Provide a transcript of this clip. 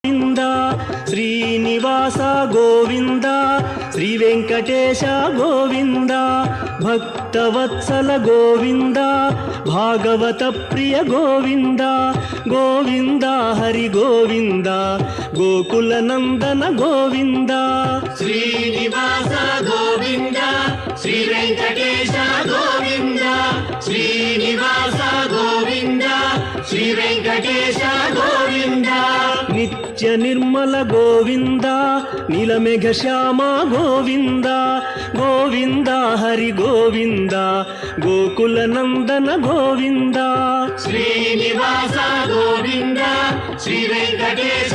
Govinda Srinivasa Govinda Shri Venkatesha Govinda Bhaktavatsala Govinda Bhagavata Priya Govinda Govinda Hari Govinda Gokula Nandana Govinda Srinivasa Govinda Shri Venkatesha Govinda Srinivasa Govinda Shri Venkatesha Govinda Nithya Nirmala Govinda నీలమేఘ Shyama Govinda Govinda Hari Govinda Gokula Nandana Govinda Srinivasa Govinda Shri Venkatesha